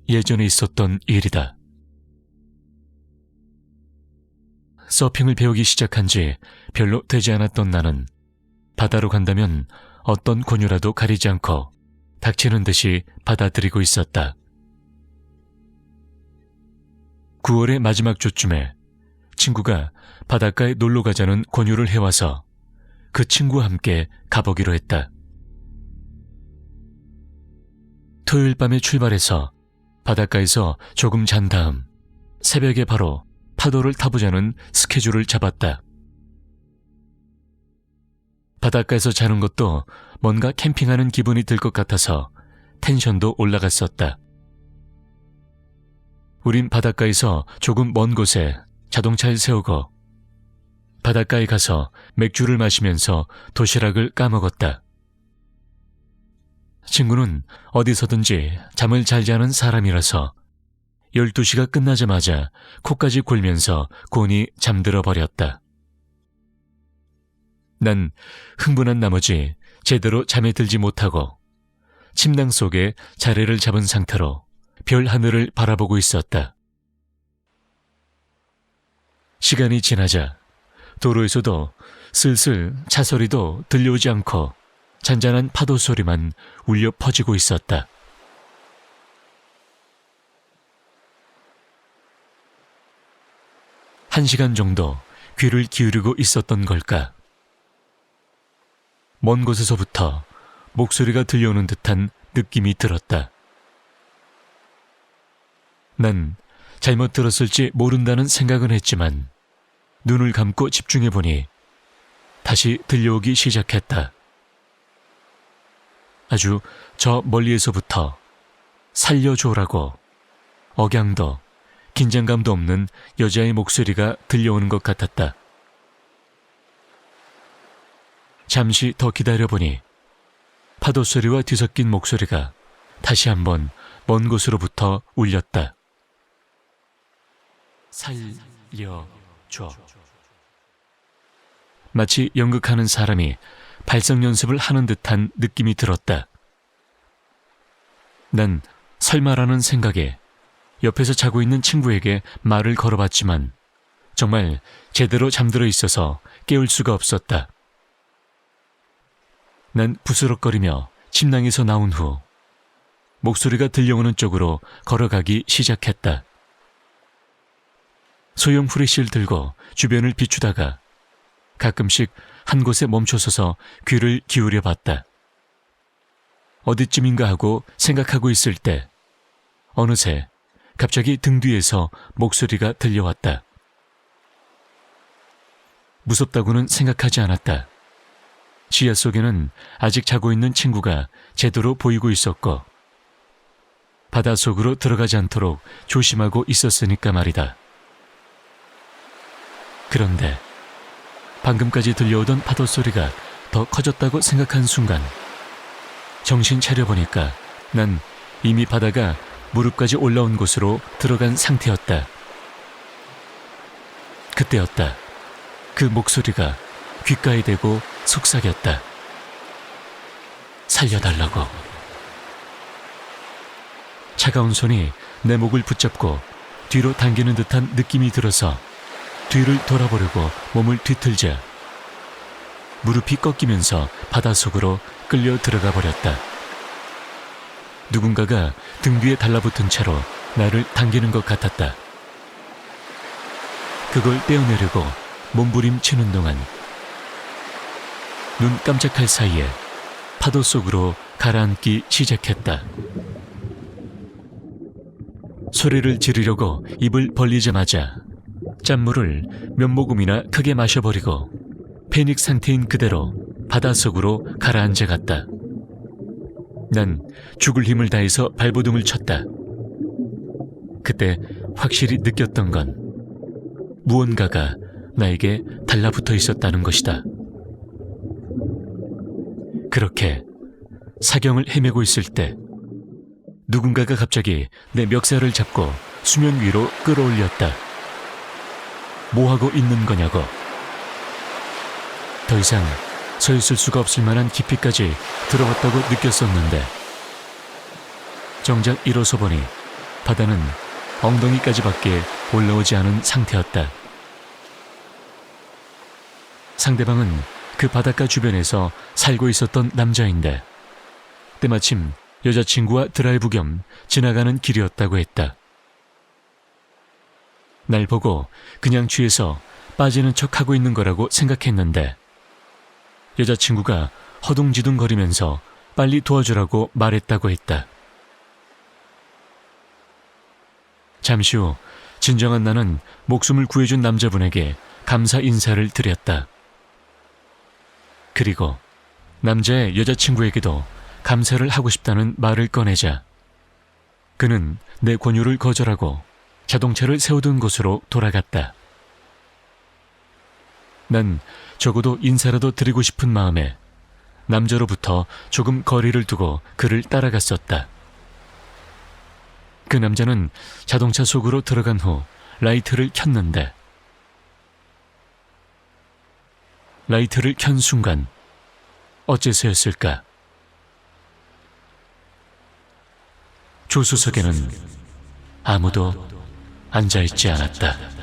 예전에 있었던 일이다. 서핑을 배우기 시작한 지 별로 되지 않았던 나는 바다로 간다면 어떤 권유라도 가리지 않고 닥치는 듯이 받아들이고 있었다. 9월의 마지막 주쯤에 친구가 바닷가에 놀러 가자는 권유를 해와서 그 친구와 함께 가보기로 했다. 토요일 밤에 출발해서 바닷가에서 조금 잔 다음 새벽에 바로 파도를 타보자는 스케줄을 잡았다. 바닷가에서 자는 것도 뭔가 캠핑하는 기분이 들 것 같아서 텐션도 올라갔었다. 우린 바닷가에서 조금 먼 곳에 자동차를 세우고 바닷가에 가서 맥주를 마시면서 도시락을 까먹었다. 친구는 어디서든지 잠을 잘 자는 사람이라서 12시가 끝나자마자 코까지 골면서 곤히 잠들어 버렸다. 난 흥분한 나머지 제대로 잠에 들지 못하고 침낭 속에 자리를 잡은 상태로 별 하늘을 바라보고 있었다. 시간이 지나자 도로에서도 슬슬 차 소리도 들려오지 않고 잔잔한 파도 소리만 울려 퍼지고 있었다. 한 시간 정도 귀를 기울이고 있었던 걸까? 먼 곳에서부터 목소리가 들려오는 듯한 느낌이 들었다. 난 잘못 들었을지 모른다는 생각은 했지만 눈을 감고 집중해보니 다시 들려오기 시작했다. 아주 저 멀리에서부터 살려줘라고 억양도 긴장감도 없는 여자의 목소리가 들려오는 것 같았다. 잠시 더 기다려보니 파도 소리와 뒤섞인 목소리가 다시 한번 먼 곳으로부터 울렸다. 살려줘. 마치 연극하는 사람이 발성 연습을 하는 듯한 느낌이 들었다. 난 설마라는 생각에 옆에서 자고 있는 친구에게 말을 걸어봤지만 정말 제대로 잠들어 있어서 깨울 수가 없었다. 난 부스럭거리며 침낭에서 나온 후 목소리가 들려오는 쪽으로 걸어가기 시작했다. 소형 후레쉬를 들고 주변을 비추다가 가끔씩 한 곳에 멈춰서서 귀를 기울여 봤다. 어디쯤인가 하고 생각하고 있을 때 어느새 갑자기 등 뒤에서 목소리가 들려왔다. 무섭다고는 생각하지 않았다. 지하 속에는 아직 자고 있는 친구가 제대로 보이고 있었고 바닷속으로 들어가지 않도록 조심하고 있었으니까 말이다. 그런데 방금까지 들려오던 파도 소리가 더 커졌다고 생각한 순간 정신 차려보니까 난 이미 바다가 무릎까지 올라온 곳으로 들어간 상태였다. 그때였다. 그 목소리가 귓가에 대고 속삭였다. 살려달라고. 차가운 손이 내 목을 붙잡고 뒤로 당기는 듯한 느낌이 들어서 뒤를 돌아보려고 몸을 뒤틀자 무릎이 꺾이면서 바닷속으로 끌려 들어가 버렸다. 누군가가 등 뒤에 달라붙은 채로 나를 당기는 것 같았다. 그걸 떼어내려고 몸부림치는 동안 눈 깜짝할 사이에 파도 속으로 가라앉기 시작했다. 소리를 지르려고 입을 벌리자마자 짠물을 몇 모금이나 크게 마셔버리고 패닉 상태인 그대로 바닷속으로 가라앉아갔다. 난 죽을 힘을 다해서 발버둥을 쳤다. 그때 확실히 느꼈던 건 무언가가 나에게 달라붙어 있었다는 것이다. 그렇게 사경을 헤매고 있을 때 누군가가 갑자기 내 멱살을 잡고 수면 위로 끌어올렸다. 뭐하고 있는 거냐고. 더 이상 서 있을 수가 없을 만한 깊이까지 들어갔다고 느꼈었는데 정작 일어서 보니 바다는 엉덩이까지밖에 올라오지 않은 상태였다. 상대방은 그 바닷가 주변에서 살고 있었던 남자인데 때마침 여자친구와 드라이브 겸 지나가는 길이었다고 했다. 날 보고 그냥 취해서 빠지는 척하고 있는 거라고 생각했는데 여자친구가 허둥지둥거리면서 빨리 도와주라고 말했다고 했다. 잠시 후 진정한 나는 목숨을 구해준 남자분에게 감사 인사를 드렸다. 그리고 남자의 여자친구에게도 감사를 하고 싶다는 말을 꺼내자 그는 내 권유를 거절하고 자동차를 세우던 곳으로 돌아갔다. 난 적어도 인사라도 드리고 싶은 마음에 남자로부터 조금 거리를 두고 그를 따라갔었다. 그 남자는 자동차 속으로 들어간 후 라이트를 켰는데 라이트를 켠 순간 어째서였을까? 조수석에는 아무도 앉아있지 않았다.